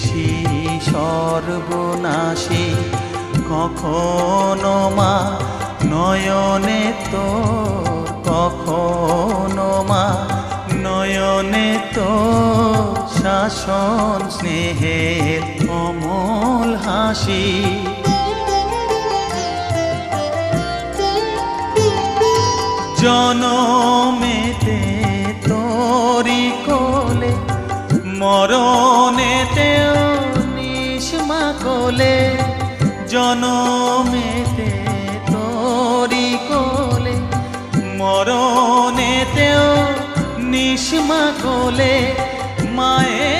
বেশি সর্বনাশী কখনো মা নয়নে তোর, কখনো মা নয়নে তোর শাসন স্নেহের অমল হাসি। জনমেতে তোরি কোলে, মরণেতেও নিষ্মা কোলে। জনমেতে তোরি কোলে, মরণেতেও নিষ্মা কোলে। মায়ের